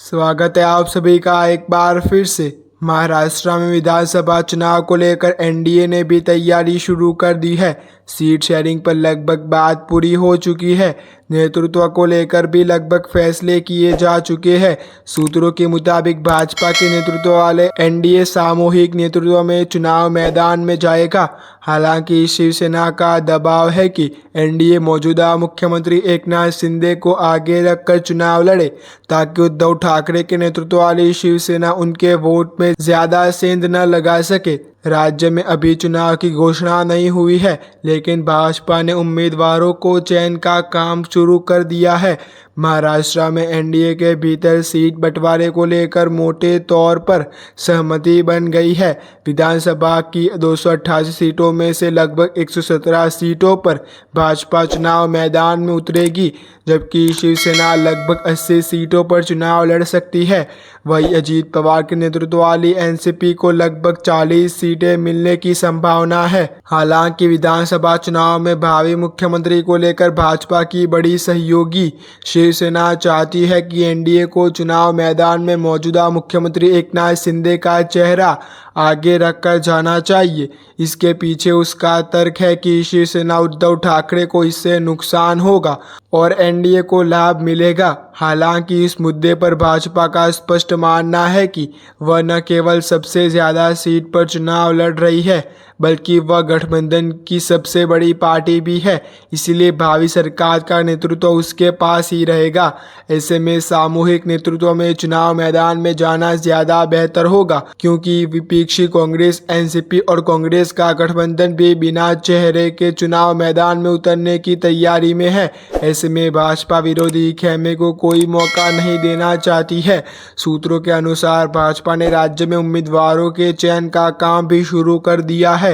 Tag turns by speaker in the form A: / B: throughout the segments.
A: स्वागत है आप सभी का एक बार फिर से। महाराष्ट्र में विधानसभा चुनाव को लेकर एनडीए ने भी तैयारी शुरू कर दी है। सीट शेयरिंग पर लगभग बात पूरी हो चुकी है। नेतृत्व को लेकर भी लगभग फैसले किए जा चुके हैं। सूत्रों के मुताबिक भाजपा के नेतृत्व वाले एनडीए सामूहिक नेतृत्व में चुनाव मैदान में जाएगा। हालांकि शिवसेना का दबाव है कि एनडीए मौजूदा मुख्यमंत्री एकनाथ शिंदे को आगे रखकर चुनाव लड़े, ताकि उद्धव ठाकरे के नेतृत्व वाली शिवसेना उनके वोट में ज्यादा सेंध न लगा सके। राज्य में अभी चुनाव की घोषणा नहीं हुई है, लेकिन भाजपा ने उम्मीदवारों को चयन का काम शुरू कर दिया है। महाराष्ट्र में एनडीए के भीतर सीट बंटवारे को लेकर मोटे तौर पर सहमति बन गई है। विधानसभा की 288 सीटों में से लगभग 117 सीटों पर भाजपा चुनाव मैदान में उतरेगी, जबकि शिवसेना लगभग 80 सीटों पर चुनाव लड़ सकती है। वहीं अजीत पवार के नेतृत्व वाली एनसीपी को लगभग 40 सीटें मिलने की संभावना है। हालांकि विधानसभा चुनाव में भावी मुख्यमंत्री को लेकर भाजपा की बड़ी सहयोगी शिवसेना चाहती है कि एनडीए को चुनाव मैदान में मौजूदा मुख्यमंत्री एकनाथ शिंदे का चेहरा आगे रखकर जाना चाहिए। इसके पीछे उसका तर्क है कि शिवसेना उद्धव ठाकरे को इससे नुकसान होगा और एनडीए को लाभ मिलेगा। हालांकि इस मुद्दे पर भाजपा का स्पष्ट मानना है कि वह न केवल सबसे ज़्यादा सीट पर चुनाव लड़ रही है, बल्कि वह गठबंधन की सबसे बड़ी पार्टी भी है, इसलिए भावी सरकार का नेतृत्व उसके पास ही रहेगा। ऐसे में सामूहिक नेतृत्व में चुनाव मैदान में जाना ज़्यादा बेहतर होगा, क्योंकि विपक्षी कांग्रेस, एनसीपी और कांग्रेस का गठबंधन भी बिना चेहरे के चुनाव मैदान में उतरने की तैयारी में है। ऐसे में भाजपा विरोधी खेमे को कोई मौका नहीं देना चाहती है। सूत्रों के अनुसार भाजपा ने राज्य में उम्मीदवारों के चयन का काम भी शुरू कर दिया है।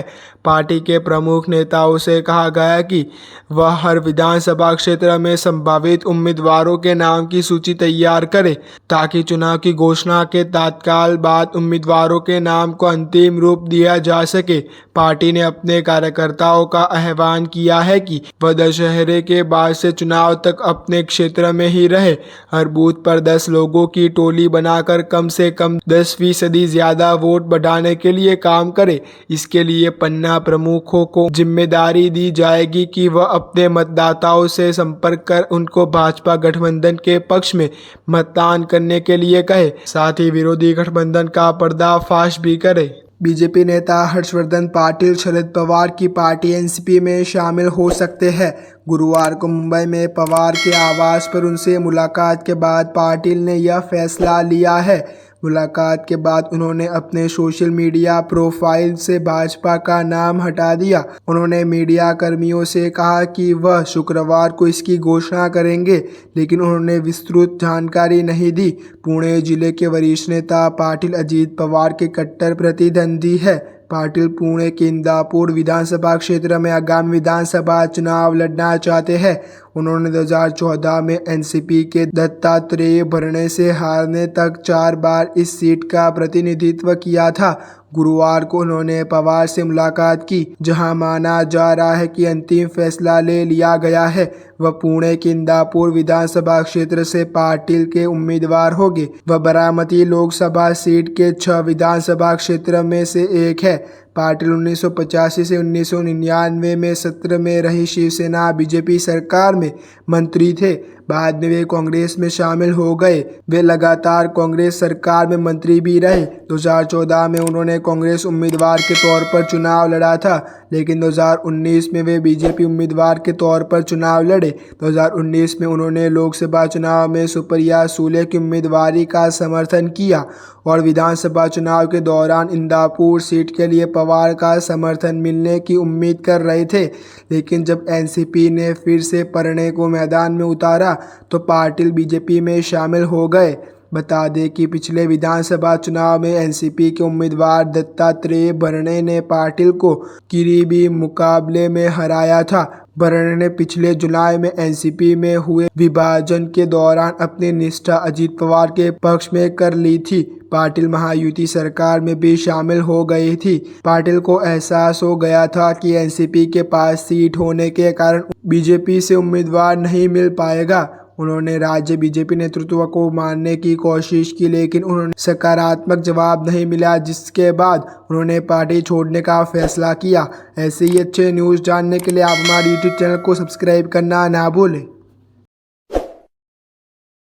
A: पार्टी के प्रमुख नेताओं से कहा गया कि वह हर विधानसभा क्षेत्र में संभावित उम्मीदवारों के नाम की सूची तैयार करे, ताकि चुनाव की घोषणा के तत्काल बाद उम्मीदवारों के नाम को अंतिम रूप दिया जा सके। पार्टी ने अपने कार्यकर्ताओं का आह्वान किया है कि वह दशहरे के बाद से चुनाव तक अपने क्षेत्र में ही रहे। हर बूथ पर 10 लोगों की टोली बनाकर कम से कम 10% ज्यादा वोट बढ़ाने के लिए काम करे। इसके लिए पन्ना प्रमुखों को जिम्मेदारी दी जाएगी कि वह अपने मतदाताओं से संपर्क कर उनको भाजपा गठबंधन के पक्ष में मतदान करने के लिए कहे, साथ ही विरोधी गठबंधन का पर्दाफाश भी करे। बीजेपी नेता हर्षवर्धन पाटिल शरद पवार की पार्टी एनसीपी में शामिल हो सकते हैं। गुरुवार को मुंबई में पवार के आवास पर उनसे मुलाकात के बाद पाटिल ने यह फैसला लिया है। मुलाकात के बाद उन्होंने अपने सोशल मीडिया प्रोफाइल से भाजपा का नाम हटा दिया। उन्होंने मीडिया कर्मियों से कहा कि वह शुक्रवार को इसकी घोषणा करेंगे, लेकिन उन्होंने विस्तृत जानकारी नहीं दी। पुणे जिले के वरिष्ठ नेता पाटिल अजीत पवार के कट्टर प्रतिद्वंदी है। पाटिल पुणे के इंदापुर विधानसभा क्षेत्र में आगामी विधानसभा चुनाव लड़ना चाहते हैं। उन्होंने 2014 में एनसीपी के दत्तात्रेय भरणे से हारने तक 4 बार इस सीट का प्रतिनिधित्व किया था। गुरुवार को उन्होंने पवार से मुलाकात की, जहां माना जा रहा है कि अंतिम फैसला ले लिया गया है। वह पुणे के इंदापुर विधानसभा क्षेत्र से पाटिल के उम्मीदवार होंगे। वह बारामती लोकसभा सीट के 6 विधानसभा क्षेत्र में से एक है। पाटिल 1985 से 1999 में सत्र में रही शिवसेना बीजेपी सरकार में मंत्री थे। बाद में वे कांग्रेस में शामिल हो गए। वे लगातार कांग्रेस सरकार में मंत्री भी रहे। 2014 में उन्होंने कांग्रेस उम्मीदवार के तौर पर चुनाव लड़ा था, लेकिन 2019 में वे बीजेपी उम्मीदवार के तौर पर चुनाव लड़े। 2019 में उन्होंने लोकसभा चुनाव में सुप्रिया सुले की उम्मीदवारी का समर्थन किया और विधानसभा चुनाव के दौरान इंदापुर सीट के लिए पवार का समर्थन मिलने की उम्मीद कर रहे थे। लेकिन जब एनसीपी ने फिर से भरणे को मैदान में उतारा तो पाटिल बीजेपी में शामिल हो गए। बता दें कि पिछले विधानसभा चुनाव में एनसीपी के उम्मीदवार दत्तात्रेय भरणे ने पाटिल को करीबी मुकाबले में हराया था। भरणे ने पिछले जुलाई में एनसीपी में हुए विभाजन के दौरान अपनी निष्ठा अजीत पवार के पक्ष में कर ली थी। पाटिल महायुति सरकार में भी शामिल हो गई थी। पाटिल को एहसास हो गया था कि एनसीपी के पास सीट होने के कारण बीजेपी से उम्मीदवार नहीं मिल पाएगा। उन्होंने राज्य बीजेपी नेतृत्व को मारने की कोशिश की, लेकिन उन्होंने सकारात्मक जवाब नहीं मिला, जिसके बाद उन्होंने पार्टी छोड़ने का फैसला किया। ऐसे ही अच्छे न्यूज़ जानने के लिए आप हमारे YouTube चैनल को सब्सक्राइब करना ना भूलें।